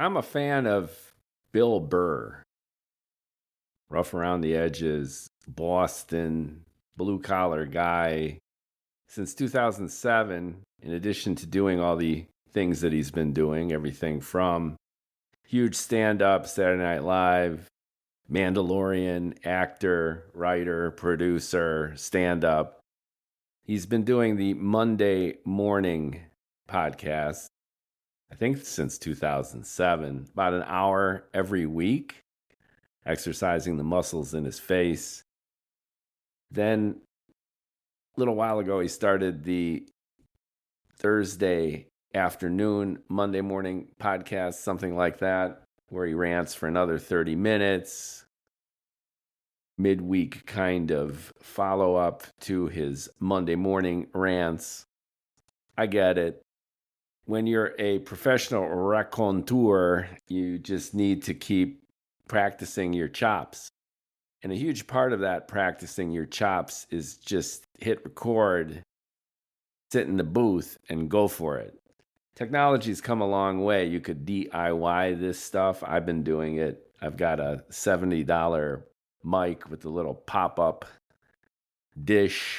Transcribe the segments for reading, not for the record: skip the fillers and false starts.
I'm a fan of Bill Burr, rough around the edges, Boston, blue collar guy. Since 2007, in addition to doing all the things that he's been doing, everything from huge stand up, Saturday Night Live, Mandalorian, actor, writer, producer, stand up. He's been doing the Monday morning podcast, I think since 2007, about an hour every week, exercising the muscles in his face. Then a little while ago, he started the Thursday afternoon, Monday morning podcast, something like that, where he rants for another 30 minutes. Midweek kind of follow up to his Monday morning rants. I get it. When you're a professional raconteur, you just need to keep practicing your chops. And a huge part of that practicing your chops is just hit record, sit in the booth, and go for it. Technology's come a long way. You could DIY this stuff. I've been doing it. I've got a $70 mic with a little pop-up dish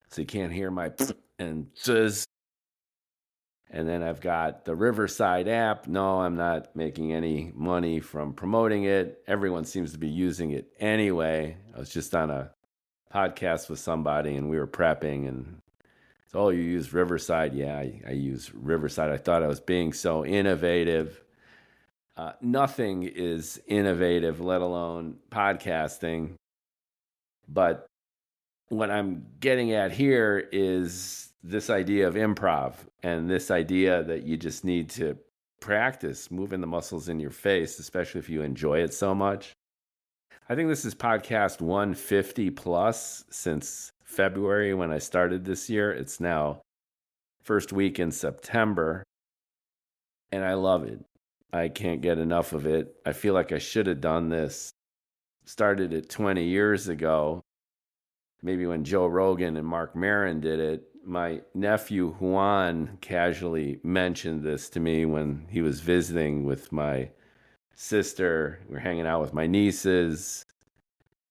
so you can't hear my and zzzz. And then I've got the Riverside app. No, I'm not making any money from promoting it. Everyone seems to be using it anyway. I was just on a podcast with somebody and we were prepping and oh, you use Riverside? Yeah, I use Riverside. I thought I was being so innovative. Nothing is innovative, let alone podcasting. But what I'm getting at here is this idea of improv and this idea that you just need to practice moving the muscles in your face, especially if you enjoy it so much. I think this is podcast 150 plus since February when I started this year. It's now first week in September, and I love it. I can't get enough of it. I feel like I should have done this. Started it 20 years ago, maybe when Joe Rogan and Mark Maron did it. My nephew Juan casually mentioned this to me when he was visiting with my sister. We were hanging out with my nieces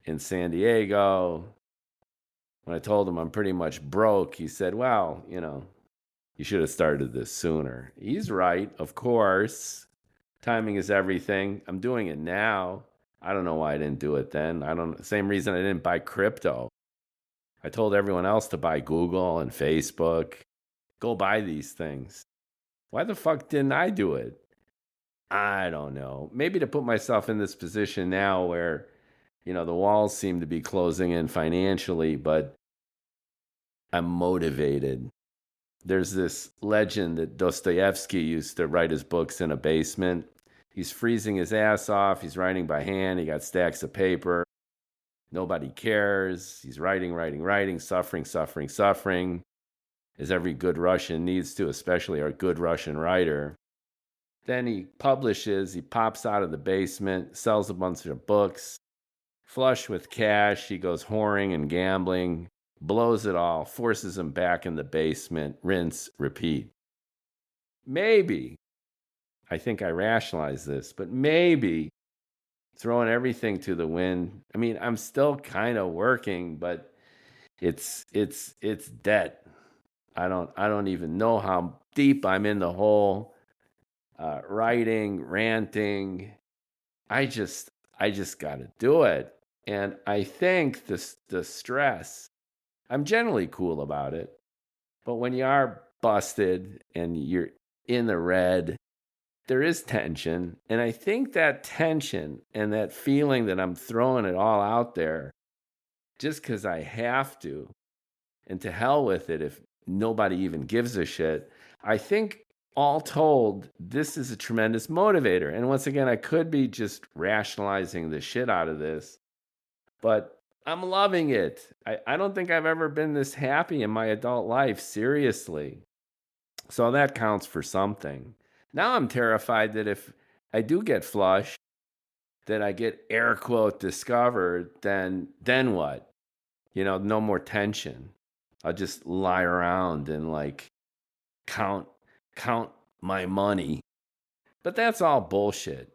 in San Diego. When I told him I'm pretty much broke, he said, well, you should have started this sooner. He's right, of course. Timing is everything. I'm doing it now. I don't know why I didn't do it then. Same reason I didn't buy crypto. I told everyone else to buy Google and Facebook. Go buy these things. Why the fuck didn't I do it? I don't know. Maybe to put myself in this position now where, the walls seem to be closing in financially, but I'm motivated. There's this legend that Dostoevsky used to write his books in a basement. He's freezing his ass off. He's writing by hand. He got stacks of paper. Nobody cares. He's writing, suffering, as every good Russian needs to, especially a good Russian writer. Then he pops out of the basement, sells a bunch of books. Flush with cash, he goes whoring and gambling, blows it all, forces him back in the basement, rinse, repeat. Maybe, I think I rationalize this, but maybe throwing everything to the wind. I mean, I'm still kind of working, but it's debt. I don't even know how deep I'm in the hole. Writing, ranting. I just got to do it. And I think the stress, I'm generally cool about it. But when you are busted and you're in the red, there is tension. And I think that tension and that feeling that I'm throwing it all out there just because I have to, and to hell with it if nobody even gives a shit, I think all told, this is a tremendous motivator. And once again, I could be just rationalizing the shit out of this, but I'm loving it. I don't think I've ever been this happy in my adult life, seriously. So that counts for something. Now I'm terrified that if I do get flush, that I get air quote discovered, then what? No more tension. I'll just lie around and count my money But that's all bullshit.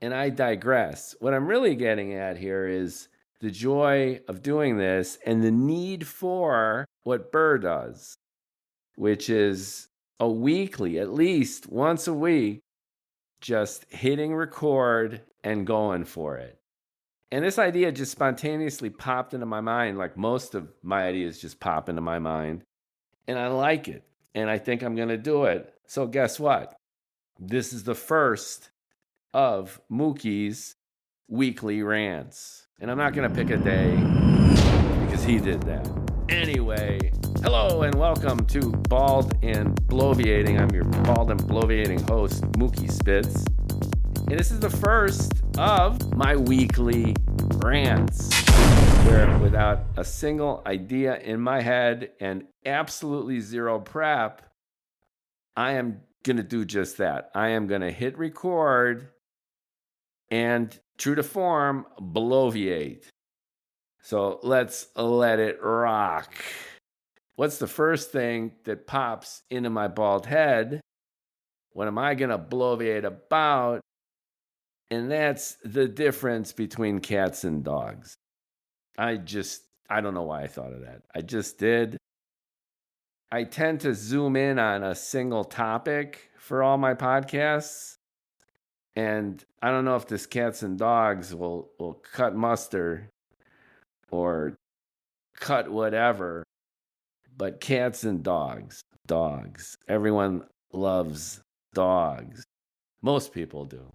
And I digress. What I'm really getting at here is the joy of doing this and the need for what Burr does, which is a weekly, at least once a week, just hitting record and going for it. And this idea just spontaneously popped into my mind, like most of my ideas just pop into my mind. And I like it. And I think I'm going to do it. So guess what? This is the first of Mookie's weekly rants. And I'm not going to pick a day because he did that. Anyway, hello and welcome to Bald and Bloviating. I'm your Bald and Bloviating host, Mookie Spitz. And this is the first of my weekly rants, where without a single idea in my head and absolutely zero prep, I am going to do just that. I am going to hit record and, true to form, bloviate. So let's let it rock. What's the first thing that pops into my bald head? What am I going to bloviate about? And that's the difference between cats and dogs. I don't know why I thought of that. I just did. I tend to zoom in on a single topic for all my podcasts. And I don't know if this cats and dogs will cut mustard or cut whatever, but cats and dogs. Everyone loves dogs. Most people do.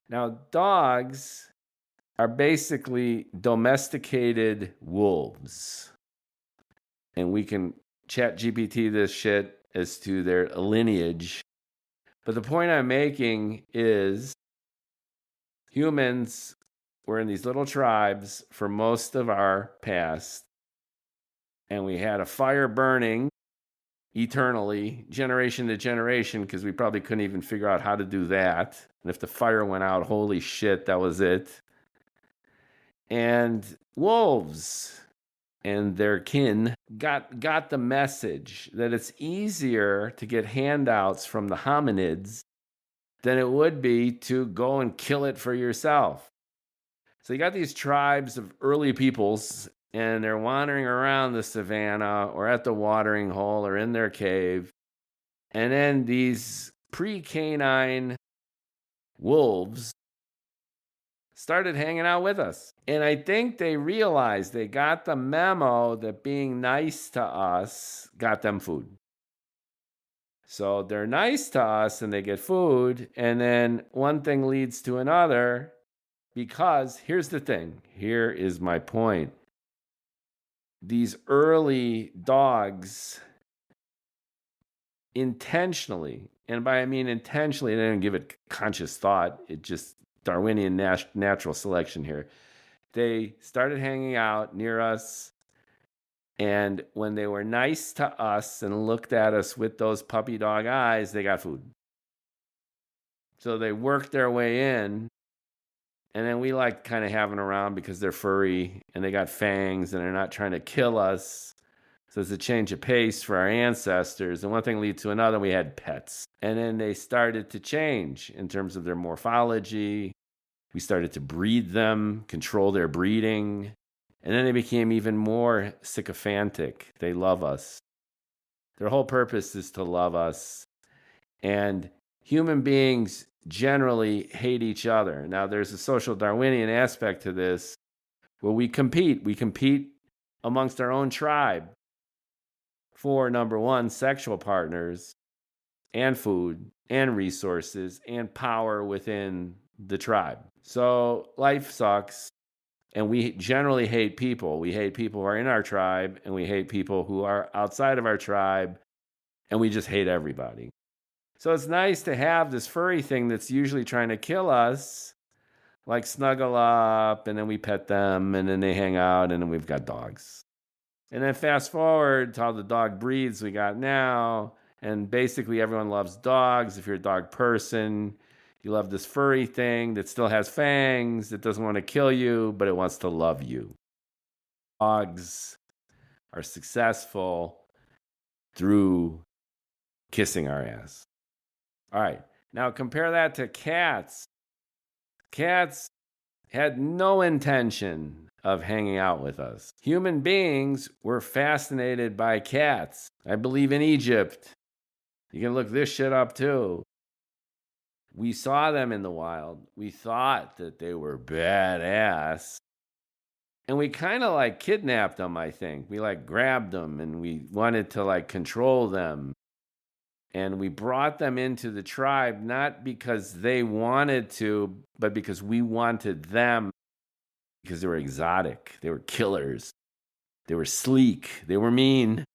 Now, dogs are basically domesticated wolves. And we can chat GPT this shit as to their lineage. But the point I'm making is humans were in these little tribes for most of our past. And we had a fire burning eternally, generation to generation, because we probably couldn't even figure out how to do that. And if the fire went out, holy shit, that was it. And wolves and their kin got the message that it's easier to get handouts from the hominids than it would be to go and kill it for yourself. So you got these tribes of early peoples, and they're wandering around the savannah or at the watering hole or in their cave. And then these pre-canine wolves started hanging out with us. And I think they realized, they got the memo that being nice to us got them food. So they're nice to us and they get food. And then one thing leads to another, because here's the thing. Here is my point. These early dogs intentionally, and by I mean intentionally, they didn't give it conscious thought. It just Darwinian natural selection here. They started hanging out near us, and when they were nice to us and looked at us with those puppy dog eyes, they got food. So they worked their way in, and then we like kind of having around because they're furry and they got fangs and they're not trying to kill us. So it's a change of pace for our ancestors. And one thing leads to another. We had pets. And then they started to change in terms of their morphology. We started to breed them, control their breeding. And then they became even more sycophantic. They love us. Their whole purpose is to love us. And human beings generally hate each other. Now, there's a social Darwinian aspect to this where we compete. We compete amongst our own tribe for, number one, sexual partners and food and resources and power within the tribe. So life sucks, and we generally hate people. We hate people who are in our tribe, and we hate people who are outside of our tribe, and we just hate everybody. So it's nice to have this furry thing that's usually trying to kill us, like snuggle up, and then we pet them, and then they hang out, and then we've got dogs. And then fast forward to how the dog breeds we got now, and basically everyone loves dogs. If you're a dog person, you love this furry thing that still has fangs, that doesn't want to kill you, but it wants to love you. Dogs are successful through kissing our ass. All right. Now compare that to cats. Cats had no intention of hanging out with us. Human beings were fascinated by cats. I believe in Egypt. You can look this shit up too. We saw them in the wild. We thought that they were badass. And we kind of like kidnapped them, I think. We like grabbed them and we wanted to like control them. And we brought them into the tribe, not because they wanted to, but because we wanted them, because they were exotic. They were killers. They were sleek. They were mean.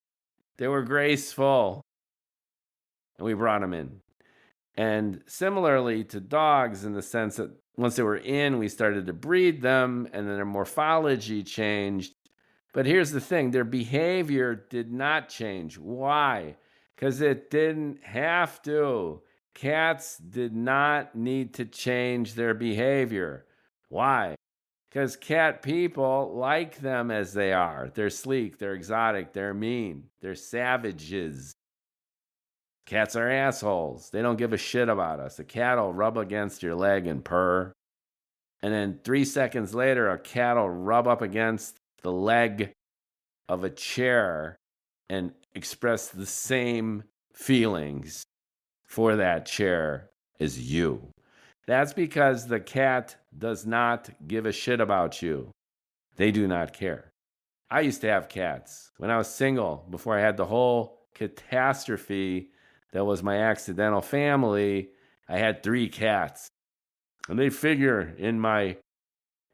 They were graceful. And we brought them in. And similarly to dogs, in the sense that once they were in, we started to breed them, and then their morphology changed. But here's the thing, their behavior did not change. Why? Because it didn't have to. Cats did not need to change their behavior. Why? Because cat people like them as they are. They're sleek, they're exotic, they're mean, they're savages. Cats are assholes. They don't give a shit about us. A cat will rub against your leg and purr. And then 3 seconds later, a cat will rub up against the leg of a chair and express the same feelings for that chair as you. That's because the cat does not give a shit about you. They do not care. I used to have cats. When I was single, before I had the whole catastrophe that was my accidental family, I had 3 cats. And they figure in my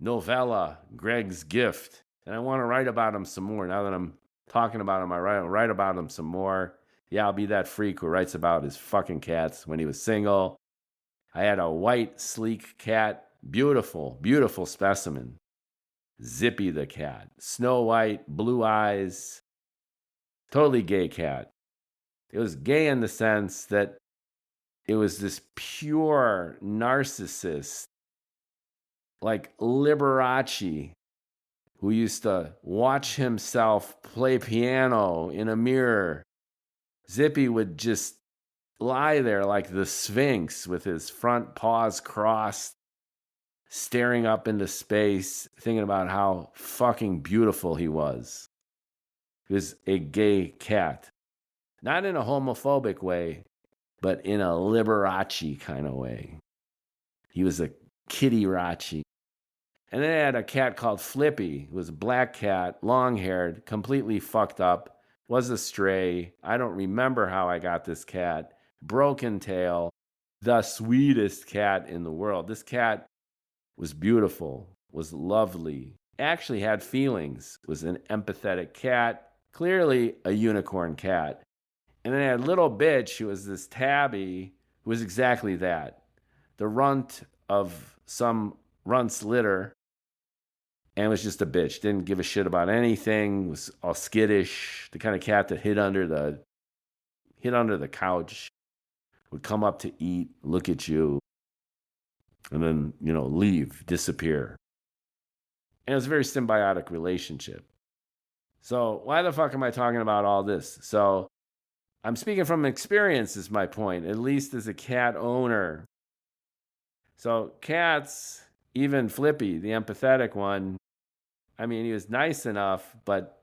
novella, Greg's Gift. And I want to write about them some more. Now that I'm talking about them, I write about them some more. Yeah, I'll be that freak who writes about his fucking cats when he was single. I had a white, sleek cat. Beautiful, beautiful specimen. Zippy the cat. Snow white, blue eyes. Totally gay cat. It was gay in the sense that it was this pure narcissist, like Liberace, who used to watch himself play piano in a mirror. Zippy would just lie there like the Sphinx with his front paws crossed, staring up into space, thinking about how fucking beautiful he was. He was a gay cat. Not in a homophobic way, but in a Liberace kind of way. He was a kitty-rachi. And then I had a cat called Flippy. It was a black cat, long-haired, completely fucked up, was a stray. I don't remember how I got this cat. Broken tail, the sweetest cat in the world. This cat was beautiful, was lovely, actually had feelings, was an empathetic cat, clearly a unicorn cat. And then I had little bitch, who was this tabby, who was exactly that. The runt of some runt's litter, and was just a bitch. Didn't give a shit about anything, was all skittish, the kind of cat that hid under the couch, would come up to eat, look at you, and then, leave, disappear. And it was a very symbiotic relationship. So why the fuck am I talking about all this? So I'm speaking from experience is my point, at least as a cat owner. So cats, even Flippy, the empathetic one, I mean, he was nice enough, but,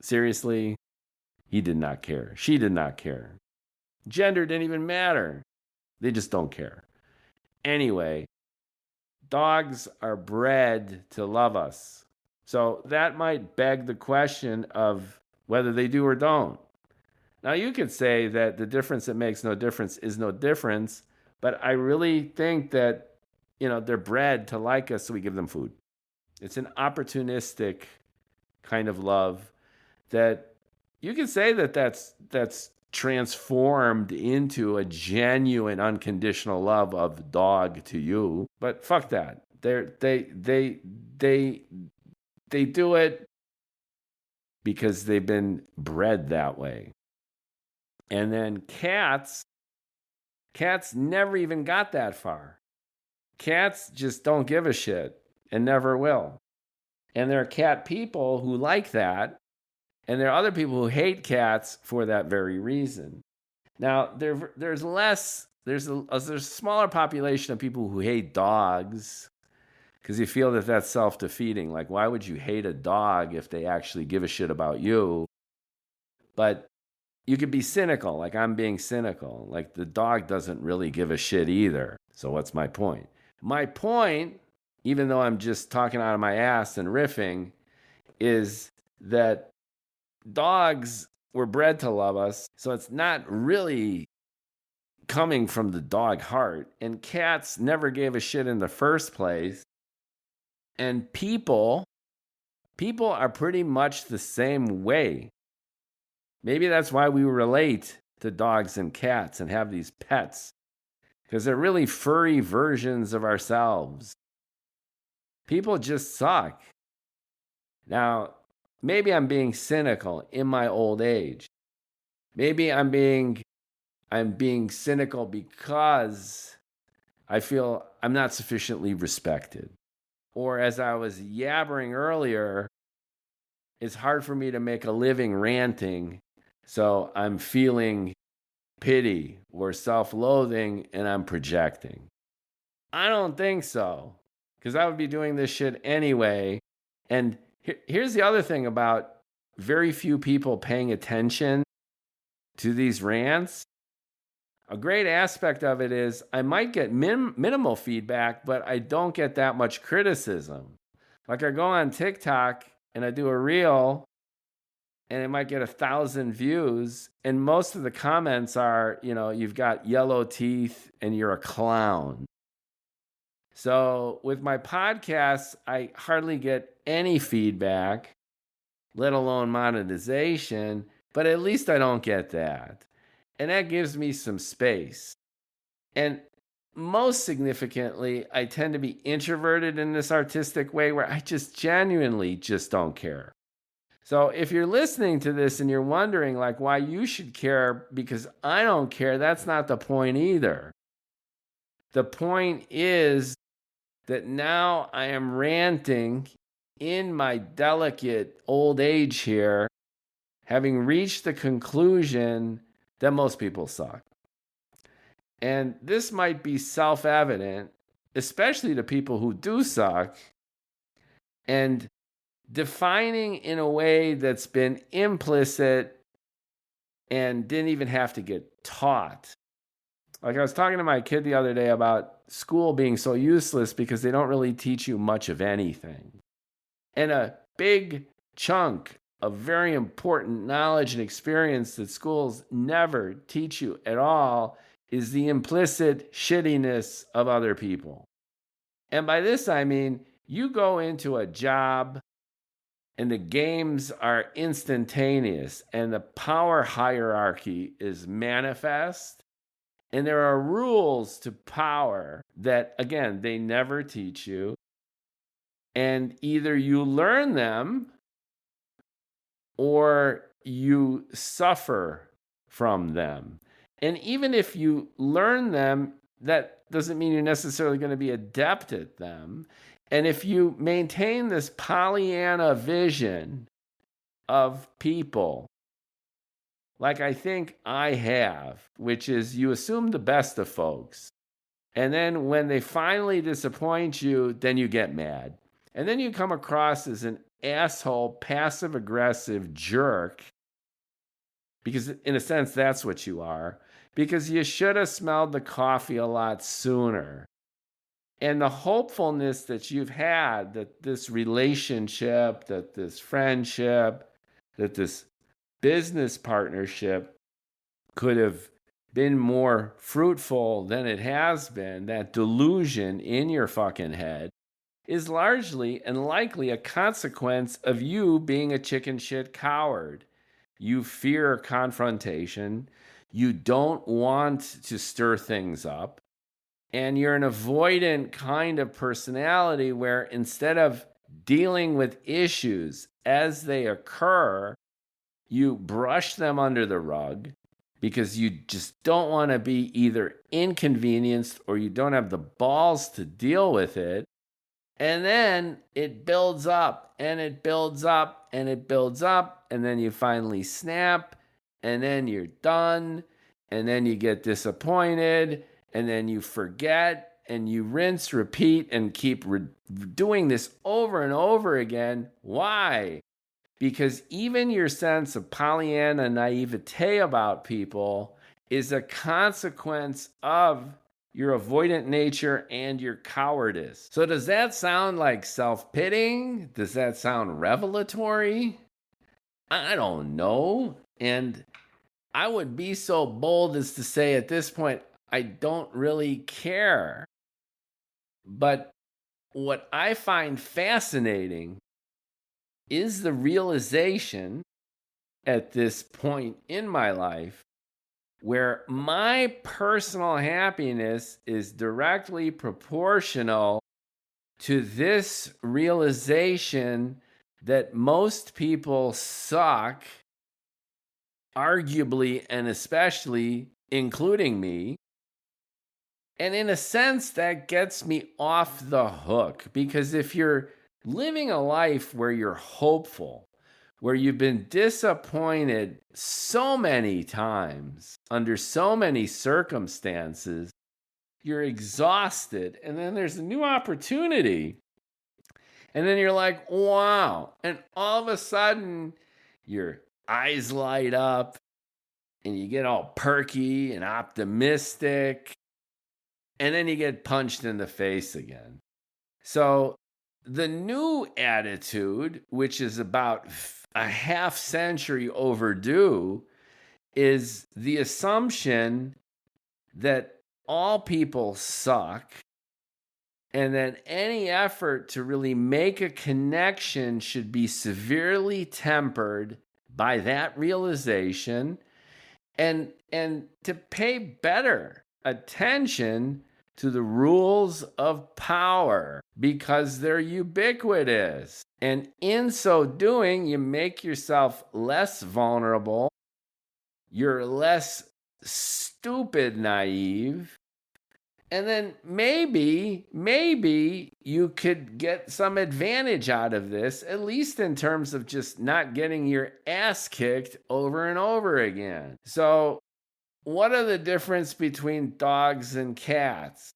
seriously, he did not care. She did not care. Gender didn't even matter. They just don't care. Anyway, dogs are bred to love us. So that might beg the question of whether they do or don't. Now, you could say that the difference that makes no difference is no difference, but I really think that, they're bred to like us, so we give them food. It's an opportunistic kind of love that you could say that that's transformed into a genuine, unconditional love of dog to you. But fuck that. They do it because they've been bred that way. And then cats never even got that far. Cats just don't give a shit and never will. And there are cat people who like that, and there are other people who hate cats for that very reason. Now, there's less there's a smaller population of people who hate dogs because you feel that that's self-defeating. Like, why would you hate a dog if they actually give a shit about you? But you could be cynical, like I'm being cynical. Like the dog doesn't really give a shit either. So what's my point? My point, even though I'm just talking out of my ass and riffing, is that dogs were bred to love us. So it's not really coming from the dog heart. And cats never gave a shit in the first place. And people are pretty much the same way. Maybe that's why we relate to dogs and cats and have these pets, because they're really furry versions of ourselves. People just suck. Now, maybe I'm being cynical in my old age. Maybe I'm being cynical because I feel I'm not sufficiently respected. Or as I was yabbering earlier, it's hard for me to make a living ranting. So I'm feeling pity or self-loathing and I'm projecting. I don't think so, because I would be doing this shit anyway. And here's the other thing about very few people paying attention to these rants. A great aspect of it is I might get minimal feedback, but I don't get that much criticism. Like I go on TikTok and I do a reel and it might get 1,000 views. And most of the comments are, you've got yellow teeth and you're a clown. So with my podcasts, I hardly get any feedback, let alone monetization, but at least I don't get that. And that gives me some space. And most significantly, I tend to be introverted in this artistic way where I just genuinely just don't care. So if you're listening to this and you're wondering like why you should care because I don't care, that's not the point either. The point is that now I am ranting in my delicate old age here, having reached the conclusion that most people suck. And this might be self-evident, especially to people who do suck, and defining in a way that's been implicit and didn't even have to get taught. Like I was talking to my kid the other day about school being so useless because they don't really teach you much of anything. And a big chunk of very important knowledge and experience that schools never teach you at all is the implicit shittiness of other people. And by this, I mean, you go into a job and the games are instantaneous and the power hierarchy is manifest. And there are rules to power that, again, they never teach you. And either you learn them or you suffer from them. And even if you learn them, that doesn't mean you're necessarily going to be adept at them. And if you maintain this Pollyanna vision of people, like I think I have, which is you assume the best of folks. And then when they finally disappoint you, then you get mad. And then you come across as an asshole, passive-aggressive jerk, because in a sense, that's what you are, because you should have smelled the coffee a lot sooner. And the hopefulness that you've had that this relationship, that this friendship, that this business partnership could have been more fruitful than it has been, that delusion in your fucking head, is largely and likely a consequence of you being a chicken shit coward. You fear confrontation. You don't want to stir things up. And you're an avoidant kind of personality where instead of dealing with issues as they occur, you brush them under the rug because you just don't want to be either inconvenienced or you don't have the balls to deal with it. And then it builds up and it builds up and it builds up. And then you finally snap and then you're done. And then you get disappointed. and then you forget, and you rinse, repeat, and keep doing this over and over again. Why? Because even your sense of Pollyanna naivete about people is a consequence of your avoidant nature and your cowardice. So does that sound like self-pitying? Does that sound revelatory? I don't know. And I would be so bold as to say at this point, I don't really care. But what I find fascinating is the realization at this point in my life where my personal happiness is directly proportional to this realization that most people suck, arguably and especially including me. And in a sense, that gets me off the hook, because if you're living a life where you're hopeful, where you've been disappointed so many times under so many circumstances, you're exhausted, and then there's a new opportunity. And then you're like, wow. And all of a sudden, your eyes light up and you get all perky and optimistic. And then you get punched in the face again. So the new attitude, which is about a half century overdue, is the assumption that all people suck, and that any effort to really make a connection should be severely tempered by that realization, and to pay better attention to the rules of power because they're ubiquitous. And in so doing, you make yourself less vulnerable. You're less stupid naive. And then maybe you could get some advantage out of this, at least in terms of just not getting your ass kicked over and over again. So what are the difference between dogs and cats?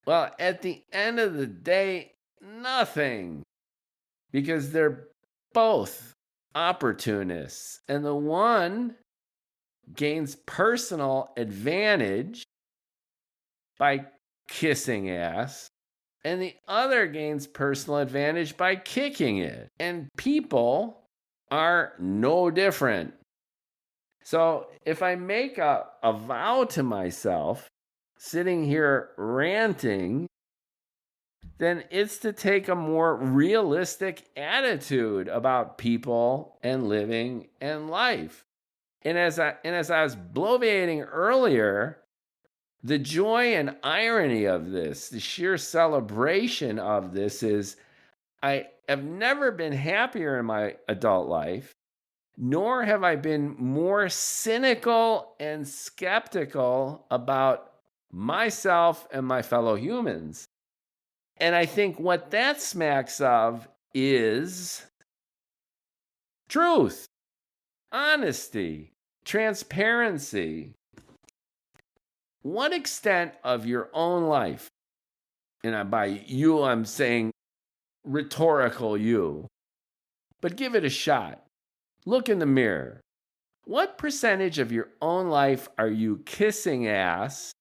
Well, at the end of the day, nothing. Because they're both opportunists. And the one gains personal advantage by kissing ass, and the other gains personal advantage by kicking it. And people are no different. So if I make a vow to myself, sitting here ranting, then it's to take a more realistic attitude about people and living and life. And as I was bloviating earlier, the joy and irony of this, the sheer celebration of this is I have never been happier in my adult life, nor have I been more cynical and skeptical about myself and my fellow humans. And I think what that smacks of is truth, honesty, transparency. What extent of your own life, and by you I'm saying rhetorical you, but give it a shot. Look in the mirror. What percentage of your own life are you kissing ass?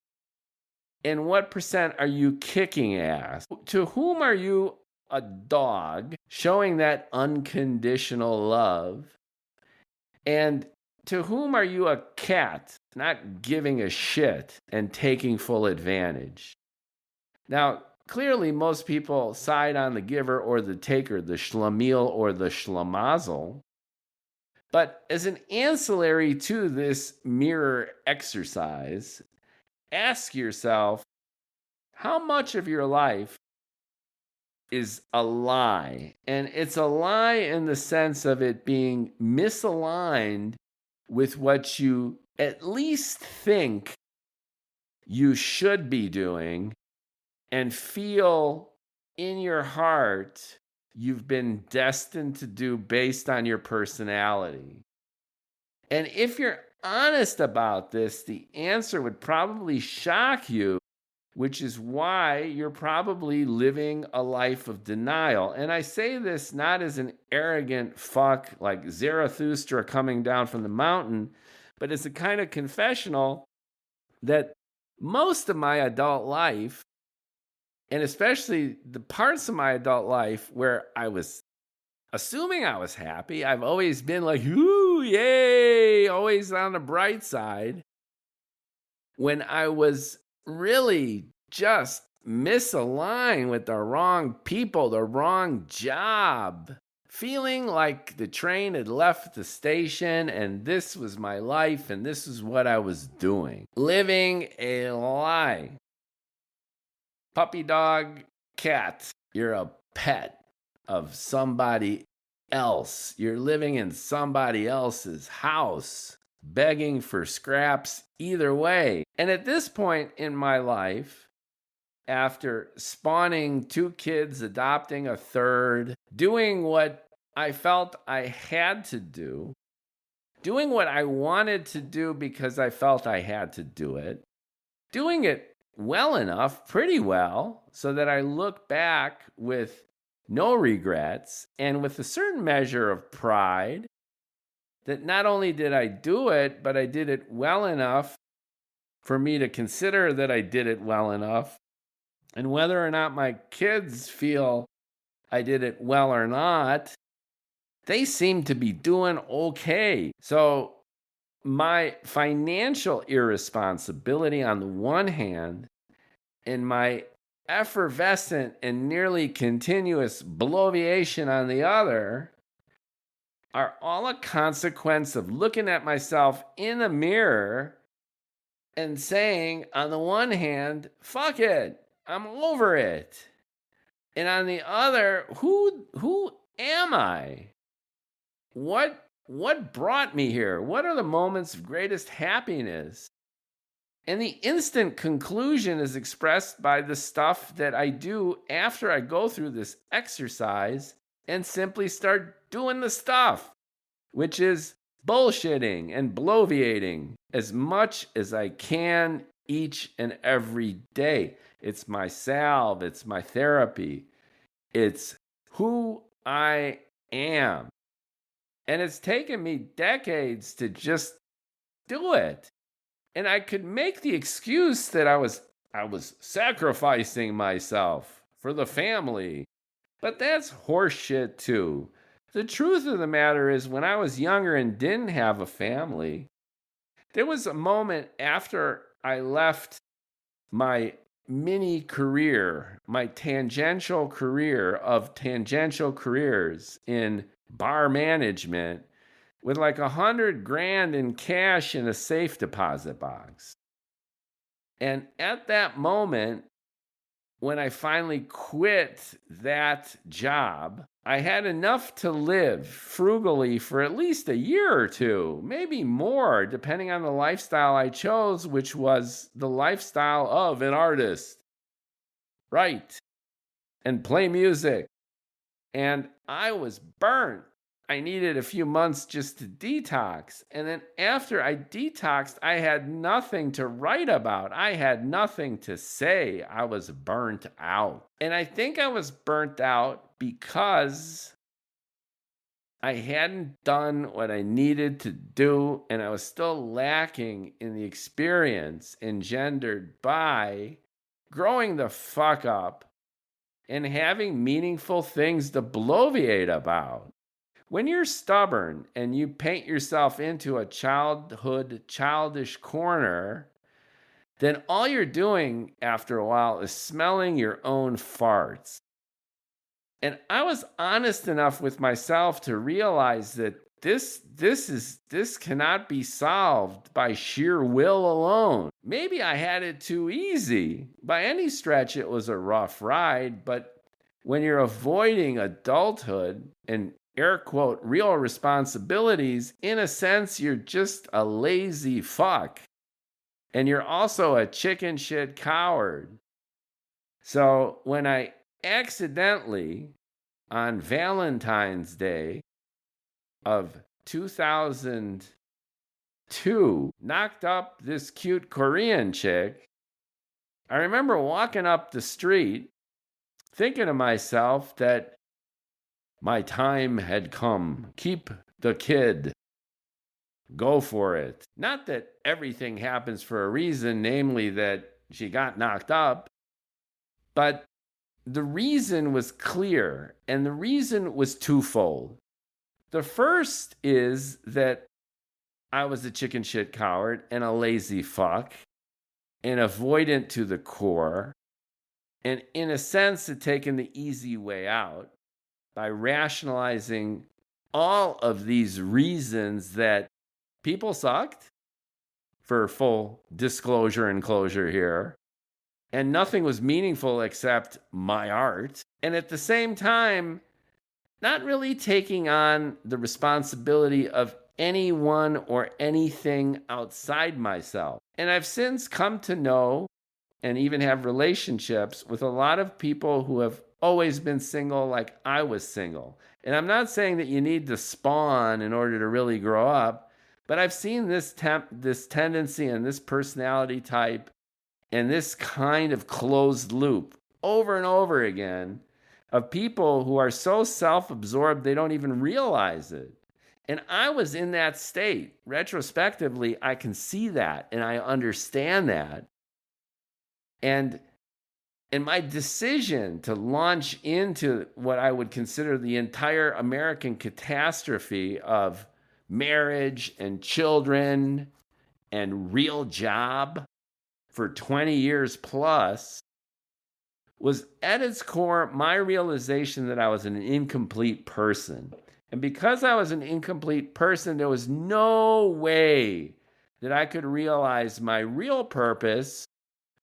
And what percent are you kicking ass? To whom are you a dog, showing that unconditional love? And to whom are you a cat, not giving a shit and taking full advantage? Now, clearly most people side on the giver or the taker, the schlemiel or the schlemazel. But as an ancillary to this mirror exercise, ask yourself, how much of your life is a lie? And it's a lie in the sense of it being misaligned with what you at least think you should be doing and feel in your heart you've been destined to do based on your personality. And if you're honest about this, the answer would probably shock you. which is why you're probably living a life of denial. And I say this not as an arrogant fuck like Zarathustra coming down from the mountain, but as a kind of confessional that most of my adult life, and especially the parts of my adult life where I was assuming I was happy, I've always been like, ooh, yay, always on the bright side. When I was really just misaligned with the wrong people, the wrong job, feeling like the train had left the station and this was my life and this is what I was doing. Living a lie. Puppy, dog, cat, you're a pet of somebody else. You're living in somebody else's house, begging for scraps either way. And at this point in my life, after spawning 2 kids, adopting a third, doing what I felt I had to do, doing what I wanted to do because I felt I had to do it, doing it well enough, pretty well, so that I look back with no regrets and with a certain measure of pride that not only did I do it, but I did it well enough for me to consider that I did it well enough. And whether or not my kids feel I did it well or not, they seem to be doing okay. So my financial irresponsibility on the one hand, and my effervescent and nearly continuous bloviation on the other, are all a consequence of looking at myself in the mirror and saying, on the one hand, fuck it, I'm over it. And on the other, who am I? What brought me here? What are the moments of greatest happiness? And the instant conclusion is expressed by the stuff that I do after I go through this exercise and simply start doing the stuff, which is bullshitting and bloviating as much as I can each and every day. It's my salve, it's my therapy, it's who I am. And it's taken me decades to just do it. And I could make the excuse that I was sacrificing myself for the family. But that's horseshit too. The truth of the matter is, when I was younger and didn't have a family, there was a moment after I left my mini career, my tangential career of tangential careers in bar management, with like $100,000 in cash in a safe deposit box. And at that moment, when I finally quit that job, I had enough to live frugally for at least a year or two, maybe more, depending on the lifestyle I chose, which was the lifestyle of an artist. Write and play music. And I was burnt. I needed a few months just to detox. And then after I detoxed, I had nothing to write about. I had nothing to say. I was burnt out. And I think I was burnt out because I hadn't done what I needed to do, and I was still lacking in the experience engendered by growing the fuck up and having meaningful things to bloviate about. When you're stubborn and you paint yourself into a childish corner, then all you're doing after a while is smelling your own farts. And I was honest enough with myself to realize that this cannot be solved by sheer will alone. Maybe I had it too easy. By any stretch, it was a rough ride, but when you're avoiding adulthood and air quote real responsibilities, in a sense, you're just a lazy fuck. And you're also a chicken shit coward. So when I accidentally, on Valentine's Day of 2002, knocked up this cute Korean chick, I remember walking up the street thinking to myself that my time had come. Keep the kid. Go for it. Not that everything happens for a reason, namely that she got knocked up, but the reason was clear, and the reason was twofold. The first is that I was a chicken shit coward and a lazy fuck and avoidant to the core, and in a sense had taken the easy way out by rationalizing all of these reasons that people sucked, for full disclosure and closure here, and nothing was meaningful except my art. And at the same time, not really taking on the responsibility of anyone or anything outside myself. And I've since come to know and even have relationships with a lot of people who have always been single like I was single. And I'm not saying that you need to spawn in order to really grow up, but I've seen this tendency and this personality type and this kind of closed loop over and over again of people who are so self-absorbed they don't even realize it. And I was in that state. Retrospectively, I can see that and I understand that. And my decision to launch into what I would consider the entire American catastrophe of marriage and children and real job for 20 years plus was at its core my realization that I was an incomplete person. And because I was an incomplete person, there was no way that I could realize my real purpose,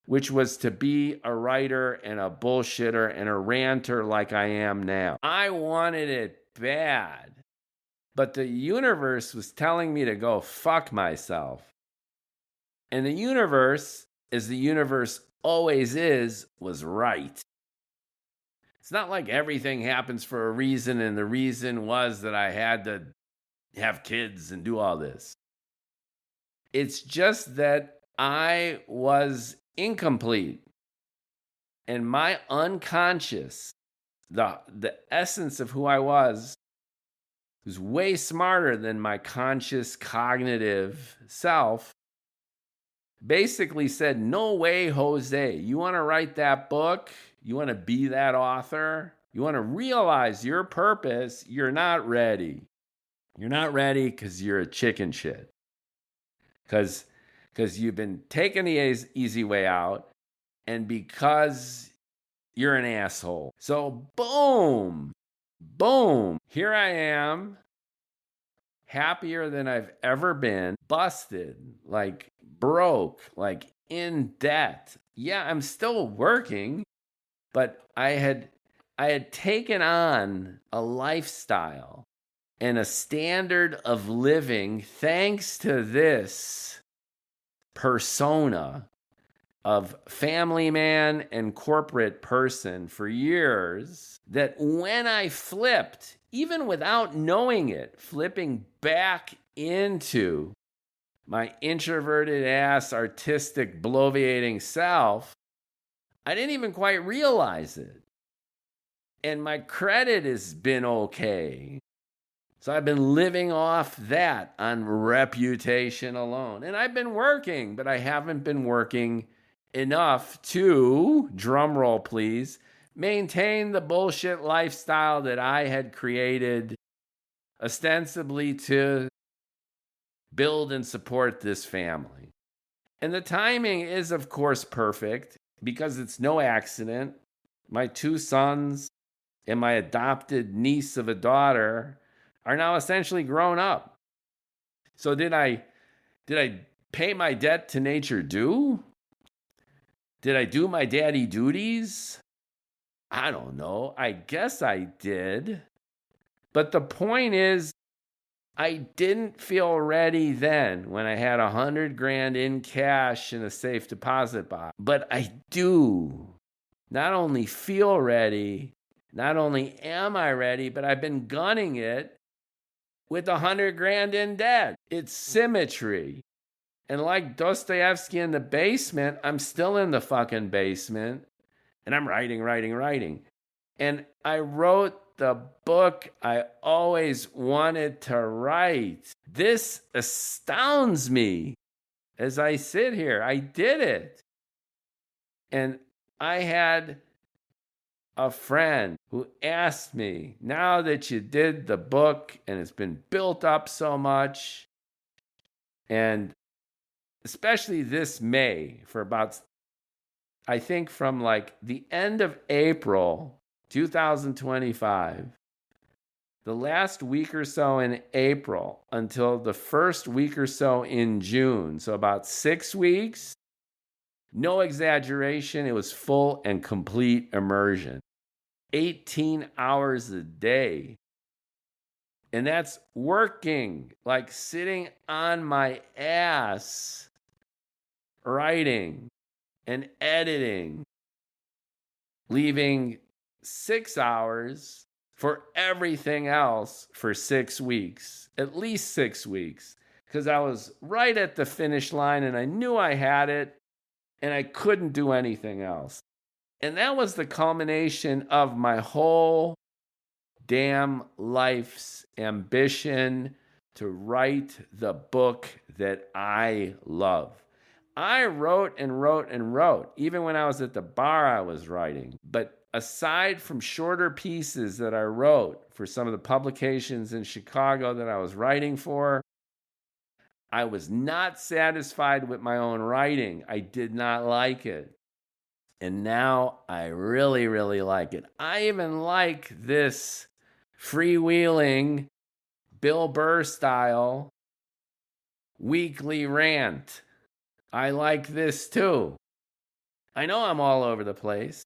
which was to be a writer and a bullshitter and a ranter like I am now. I wanted it bad, but the universe was telling me to go fuck myself. And the universe, as the universe always is, was right. It's not like everything happens for a reason, and the reason was that I had to have kids and do all this. It's just that I was incomplete. And my unconscious, the essence of who I was way smarter than my conscious cognitive self, basically said, no way, Jose. You want to write that book? You want to be that author? You want to realize your purpose? You're not ready. You're not ready because you're a chicken shit. Because you've been taking the easy way out, and because you're an asshole. So boom, here I am, happier than I've ever been, busted, like broke, like in debt. Yeah, I'm still working, but I had taken on a lifestyle and a standard of living thanks to this persona of family man and corporate person for years, that when I flipped, even without knowing it, flipping back into my introverted ass artistic bloviating self, I didn't even quite realize it. And my credit has been okay. So I've been living off that on reputation alone. And I've been working, but I haven't been working enough to, drumroll please, maintain the bullshit lifestyle that I had created ostensibly to build and support this family. And the timing is, of course, perfect because it's no accident. My two sons and my adopted niece of a daughter are now essentially grown up. So did I pay my debt to nature due? Did I do my daddy duties? I don't know. I guess I did. But the point is, I didn't feel ready then when I had $100,000 in cash in a safe deposit box. But I do not only feel ready, not only am I ready, but I've been gunning it with $100,000 in debt. It's symmetry. And like Dostoevsky in the basement, I'm still in the fucking basement. And I'm writing. And I wrote the book I always wanted to write. This astounds me as I sit here. I did it. And I had a friend who asked me, now that you did the book and it's been built up so much, and especially this May, for about, I think from like the end of April 2025, the last week or so in April until the first week or so in June, so about 6 weeks, no exaggeration, it was full and complete immersion. 18 hours a day. And that's working, like sitting on my ass, writing and editing, leaving 6 hours for everything else for 6 weeks, at least 6 weeks, because I was right at the finish line and I knew I had it and I couldn't do anything else. And that was the culmination of my whole damn life's ambition to write the book that I love. I wrote, even when I was at the bar, I was writing. But aside from shorter pieces that I wrote for some of the publications in Chicago that I was writing for, I was not satisfied with my own writing. I did not like it. And now I really, really like it. I even like this freewheeling, Bill Burr style weekly rant. I like this too. I know I'm all over the place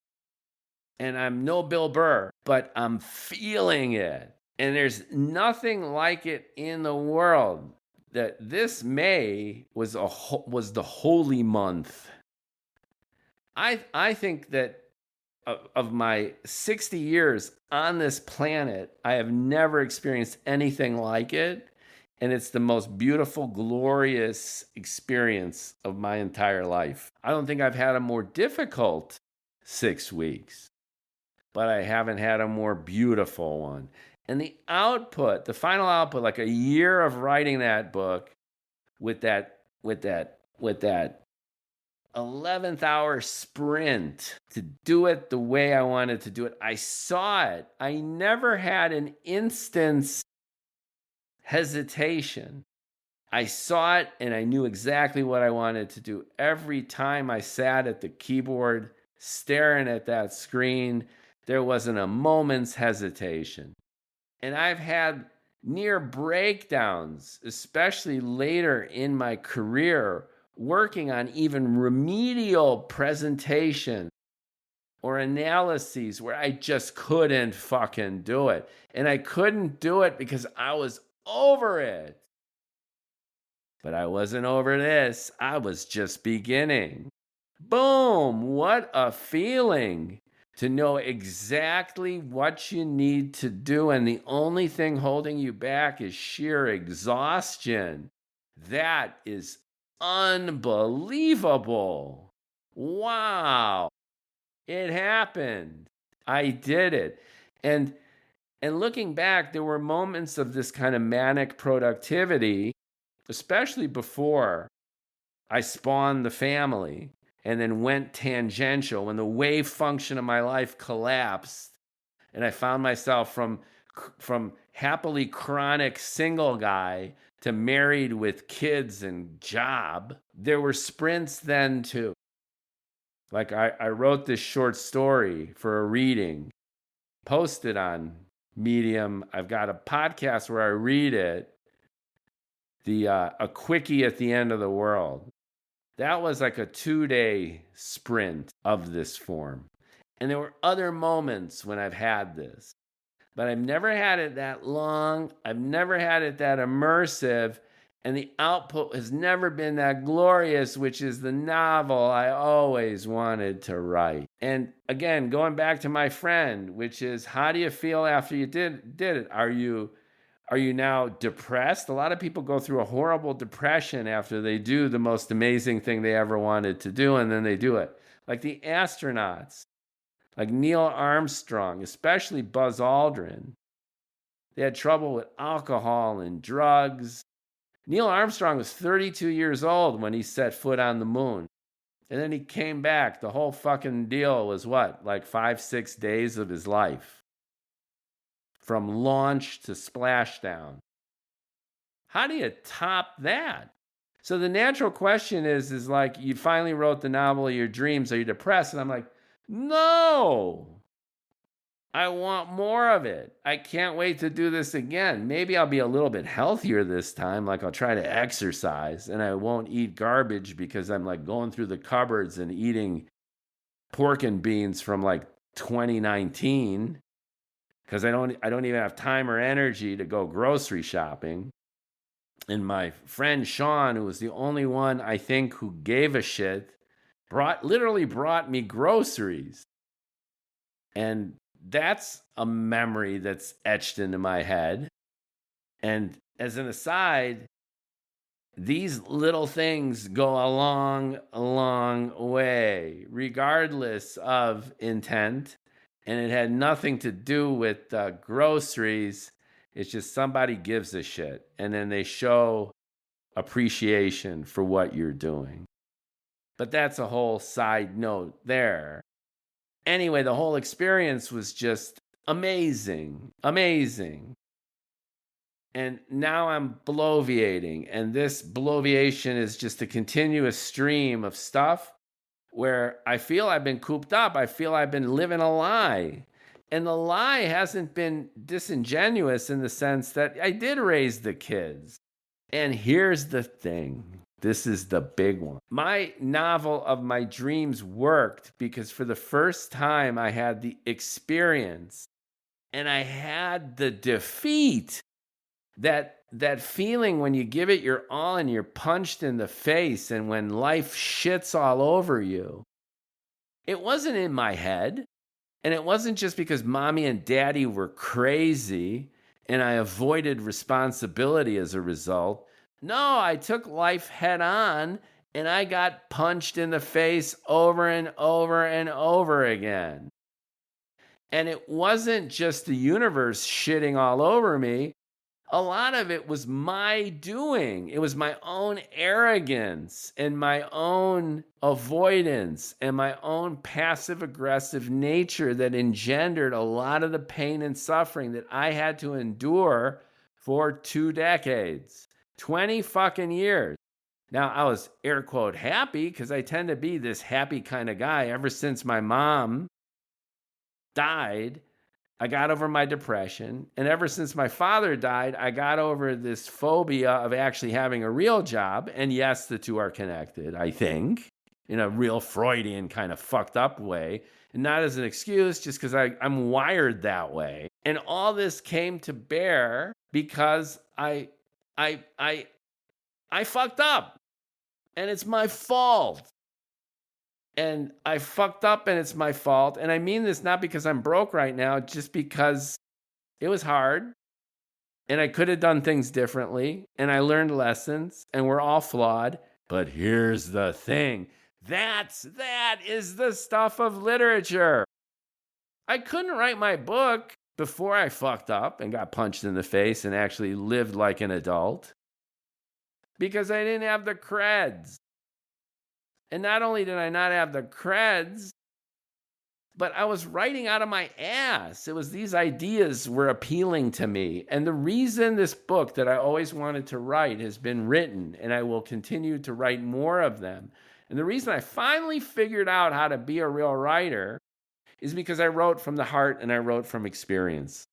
and I'm no Bill Burr, but I'm feeling it. And there's nothing like it in the world. That this May was the holy month. I think that of my 60 years on this planet, I have never experienced anything like it. And it's the most beautiful, glorious experience of my entire life. I don't think I've had a more difficult 6 weeks, but I haven't had a more beautiful one. And the output, the final output, like a year of writing that book with that 11th hour sprint to do it the way I wanted to do it. I saw it. I never had an instant's hesitation. I saw it and I knew exactly what I wanted to do. Every time I sat at the keyboard staring at that screen, there wasn't a moment's hesitation. And I've had near breakdowns, especially later in my career, working on even remedial presentation or analyses where I just couldn't fucking do it. And I couldn't do it because I was over it. But I wasn't over this. I was just beginning. Boom! What a feeling to know exactly what you need to do. And the only thing holding you back is sheer exhaustion. That is unbelievable. Wow. It happened. I did it. And looking back, there were moments of this kind of manic productivity, especially before I spawned the family and then went tangential, when the wave function of my life collapsed and I found myself from happily chronic single guy to married with kids and job. There were sprints then too. Like I wrote this short story for a reading, posted on Medium. I've got a podcast where I read it, a quickie at the end of the world. That was like a 2-day sprint of this form. And there were other moments when I've had this, but I've never had it that long. I've never had it that immersive. And the output has never been that glorious, which is the novel I always wanted to write. And again, going back to my friend, which is, how do you feel after you did it? Are you Are you now depressed? A lot of people go through a horrible depression after they do the most amazing thing they ever wanted to do, and then they do it. Like the astronauts, like Neil Armstrong, especially Buzz Aldrin. They had trouble with alcohol and drugs. Neil Armstrong was 32 years old when he set foot on the moon. And then he came back. The whole fucking deal was what? Like 5-6 days of his life. From launch to splashdown. How do you top that? So the natural question is like, you finally wrote the novel of your dreams. Are you depressed? And I'm like, no. I want more of it. I can't wait to do this again. Maybe I'll be a little bit healthier this time. Like I'll try to exercise and I won't eat garbage because I'm like going through the cupboards and eating pork and beans from like 2019 because I don't even have time or energy to go grocery shopping. And my friend Sean, who was the only one I think who gave a shit, literally brought me groceries. And that's a memory that's etched into my head. And as an aside, these little things go a long, long way, regardless of intent. And it had nothing to do with groceries. It's just somebody gives a shit. And then they show appreciation for what you're doing. But that's a whole side note there. Anyway, the whole experience was just amazing. And now I'm bloviating. And this bloviation is just a continuous stream of stuff where I feel I've been cooped up. I feel I've been living a lie. And the lie hasn't been disingenuous in the sense that I did raise the kids. And here's the thing. This is the big one. My novel of my dreams worked because for the first time I had the experience and I had the defeat. That feeling when you give it your all and you're punched in the face and when life shits all over you. It wasn't in my head. And it wasn't just because mommy and daddy were crazy and I avoided responsibility as a result. No, I took life head on and I got punched in the face over and over and over again. And it wasn't just the universe shitting all over me. A lot of it was my doing. It was my own arrogance and my own avoidance and my own passive-aggressive nature that engendered a lot of the pain and suffering that I had to endure for 2 decades. 20 fucking years. Now, I was air quote happy because I tend to be this happy kind of guy. Ever since my mom died, I got over my depression. And ever since my father died, I got over this phobia of actually having a real job. And yes, the two are connected, I think, in a real Freudian kind of fucked up way. And not as an excuse, just because I'm wired that way. And all this came to bear because I fucked up. And it's my fault. And I fucked up and it's my fault. And I mean this not because I'm broke right now, just because it was hard. And I could have done things differently. And I learned lessons. And we're all flawed. But here's the thing. That is the stuff of literature. I couldn't write my book before I fucked up and got punched in the face and actually lived like an adult. Because I didn't have the creds. And not only did I not have the creds, but I was writing out of my ass. It was these ideas were appealing to me. And the reason this book that I always wanted to write has been written, and I will continue to write more of them. And the reason I finally figured out how to be a real writer is because I wrote from the heart and I wrote from experience.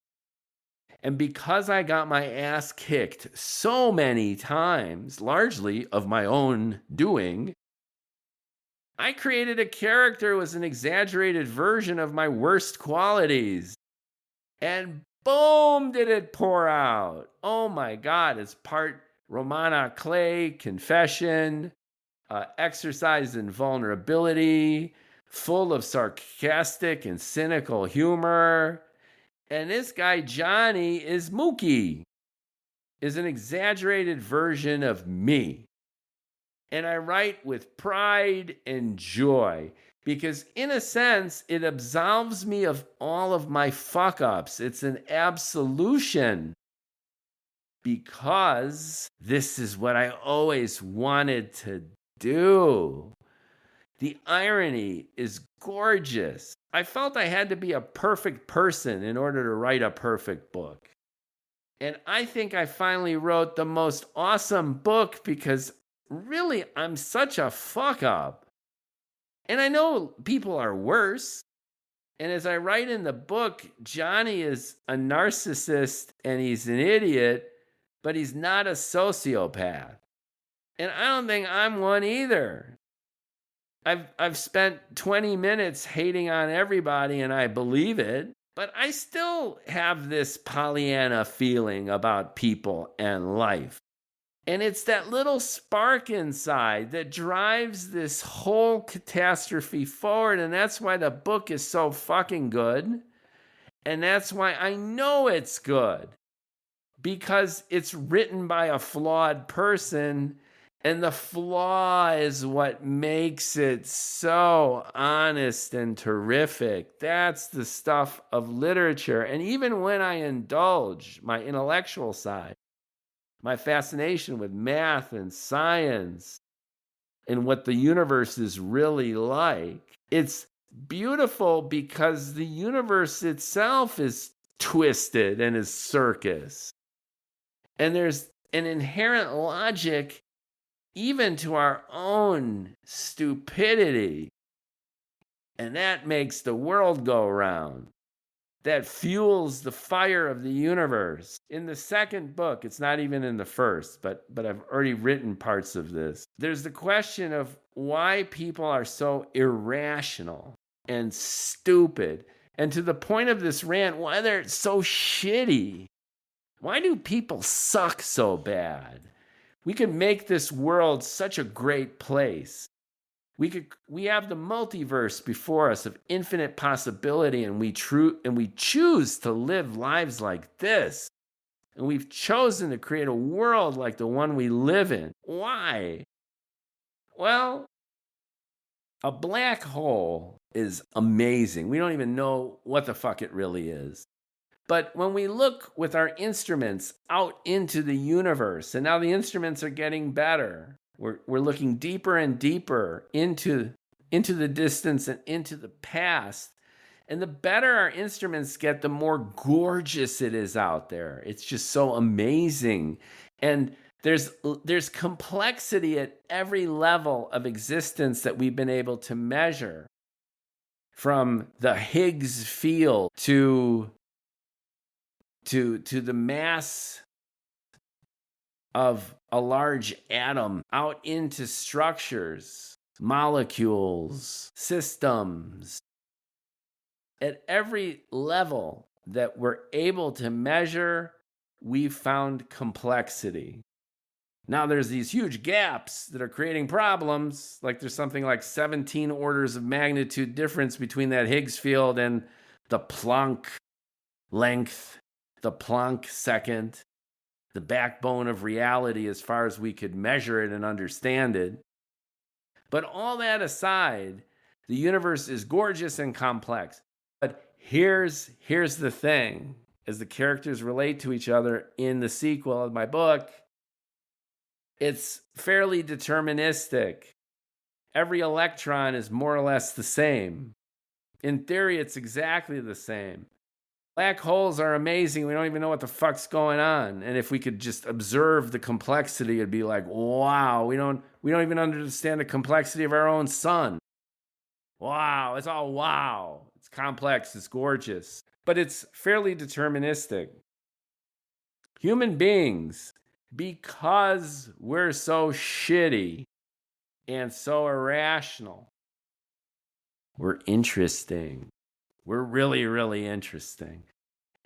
And because I got my ass kicked so many times, largely of my own doing, I created a character who was an exaggerated version of my worst qualities. And boom, did it pour out. Oh my God, it's part Romana Clay, confession, exercise in vulnerability, full of sarcastic and cynical humor. And this guy, Johnny, is Mookie. is an exaggerated version of me. And I write with pride and joy because, in a sense, it absolves me of all of my fuck ups. It's an absolution because this is what I always wanted to do. The irony is gorgeous. I felt I had to be a perfect person in order to write a perfect book. And I think I finally wrote the most awesome book because really I'm such a fuck up. And I know people are worse. And as I write in the book, Johnny is a narcissist and he's an idiot, but he's not a sociopath. And I don't think I'm one either. I've spent 20 minutes hating on everybody and I believe it, but I still have this Pollyanna feeling about people and life. And it's that little spark inside that drives this whole catastrophe forward. And that's why the book is so fucking good. And that's why I know it's good. Because it's written by a flawed person. And the flaw is what makes it so honest and terrific. That's the stuff of literature. And even when I indulge my intellectual side, my fascination with math and science and what the universe is really like, it's beautiful because the universe itself is twisted and is circus. And there's an inherent logic even to our own stupidity. And that makes the world go round. That fuels the fire of the universe. In the second book, it's not even in the first, but I've already written parts of this. There's the question of why people are so irrational and stupid. And to the point of this rant, why they're so shitty. Why do people suck so bad? We could make this world such a great place. We have the multiverse before us of infinite possibility, and we choose to live lives like this. And we've chosen to create a world like the one we live in. Why? Well, a black hole is amazing. We don't even know what the fuck it really is. But when we look with our instruments out into the universe, and now the instruments are getting better, we're looking deeper and deeper into the distance and into the past. And the better our instruments get, the more gorgeous it is out there. It's just so amazing. And there's complexity at every level of existence that we've been able to measure. From the Higgs field to the mass of a large atom out into structures, molecules, systems. At every level that we're able to measure, we've found complexity. Now there's these huge gaps that are creating problems, like there's something like 17 orders of magnitude difference between that Higgs field and the Planck length, the Planck second, the backbone of reality as far as we could measure it and understand it. But all that aside, the universe is gorgeous and complex. But here's the thing, as the characters relate to each other in the sequel of my book, it's fairly deterministic. Every electron is more or less the same. In theory, it's exactly the same. Black holes are amazing. We don't even know what the fuck's going on. And if we could just observe the complexity, it'd be like, wow, we don't even understand the complexity of our own sun. Wow, it's all wow. It's complex, it's gorgeous. But it's fairly deterministic. Human beings, because we're so shitty and so irrational, we're interesting. We're really, really interesting.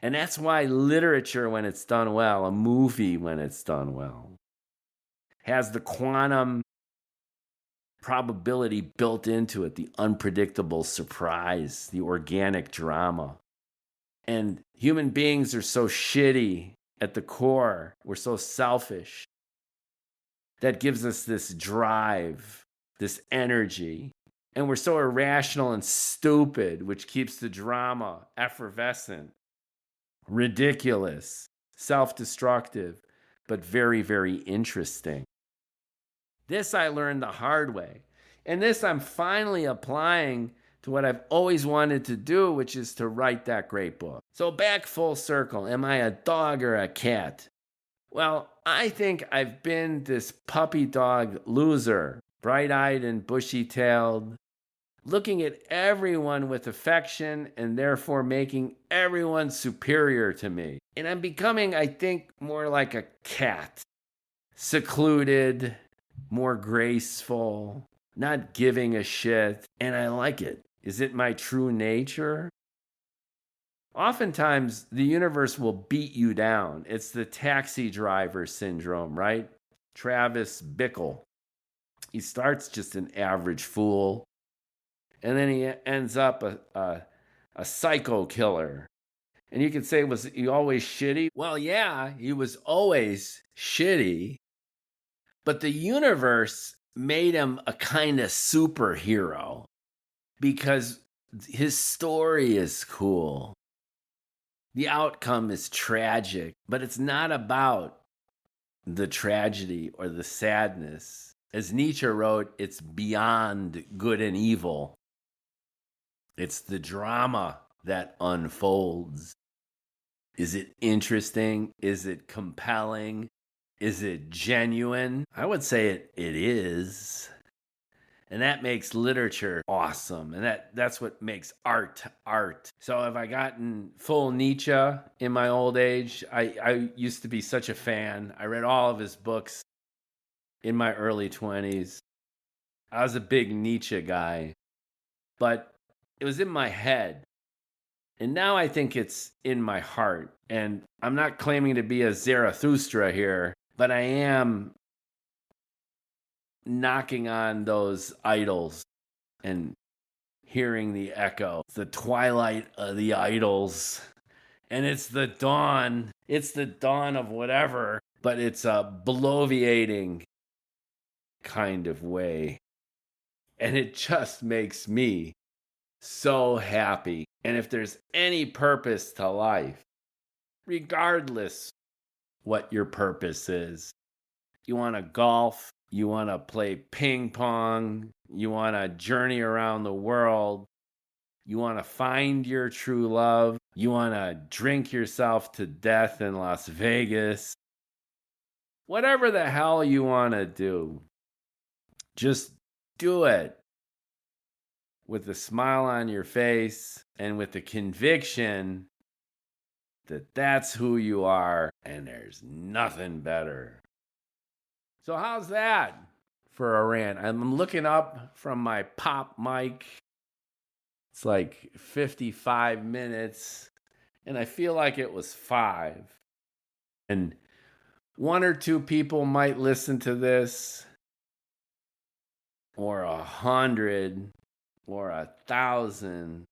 And that's why literature, when it's done well, a movie, when it's done well, has the quantum probability built into it, the unpredictable surprise, the organic drama. And human beings are so shitty at the core. We're so selfish. That gives us this drive, this energy. And we're so irrational and stupid, which keeps the drama effervescent, ridiculous, self-destructive, but very, very interesting. This I learned the hard way. And this I'm finally applying to what I've always wanted to do, which is to write that great book. So back full circle, am I a dog or a cat? Well, I think I've been this puppy dog loser, bright-eyed and bushy-tailed, looking at everyone with affection and therefore making everyone superior to me. And I'm becoming, I think, more like a cat, secluded, more graceful, not giving a shit, and I like it. Is it my true nature? Oftentimes, the universe will beat you down. It's the taxi driver syndrome, right? Travis Bickle. He starts just an average fool, and then he ends up a psycho killer. And you could say, was he always shitty? Well, yeah, he was always shitty, but the universe made him a kind of superhero because his story is cool. The outcome is tragic, but it's not about the tragedy or the sadness. As Nietzsche wrote, it's beyond good and evil. It's the drama that unfolds. Is it interesting? Is it compelling? Is it genuine? I would say it is. And that makes literature awesome. And that's what makes art art. So have I gotten full Nietzsche in my old age? I used to be such a fan. I read all of his books in my early 20s. I was a big Nietzsche guy. But it was in my head. And now I think it's in my heart. And I'm not claiming to be a Zarathustra here, but I am knocking on those idols and hearing the echo. It's the twilight of the idols. And it's the dawn. It's the dawn of whatever, but it's a bloviating kind of way. And it just makes me so happy. And if there's any purpose to life, regardless what your purpose is, you want to golf, you want to play ping pong, you want to journey around the world, you want to find your true love, you want to drink yourself to death in Las Vegas, whatever the hell you want to do, just do it with a smile on your face and with the conviction that that's who you are and there's nothing better. So how's that for a rant? I'm looking up from my pop mic. It's like 55 minutes, and I feel like it was 5. And 1 or 2 people might listen to this, or 100, or 1,000.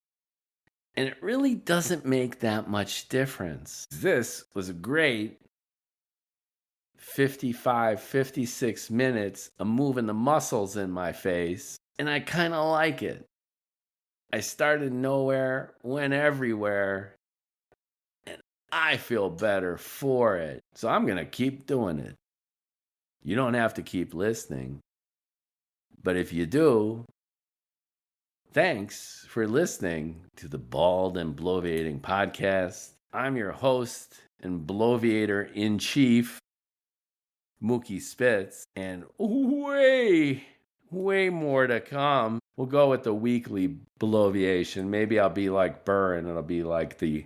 And it really doesn't make that much difference. This was a great 55, 56 minutes of moving the muscles in my face, and I kind of like it. I started nowhere, went everywhere, and I feel better for it. So I'm going to keep doing it. You don't have to keep listening. But if you do, thanks for listening to the Bald and Bloviating podcast. I'm your host and Bloviator in chief, Mookie Spitz, and way more to come. We'll go with the weekly Bloviation. Maybe I'll be like Burr and it'll be like the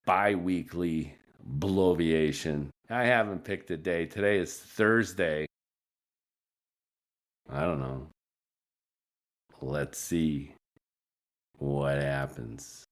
bi-weekly Bloviation. I haven't picked a day. Today is Thursday. I don't know. Let's see what happens.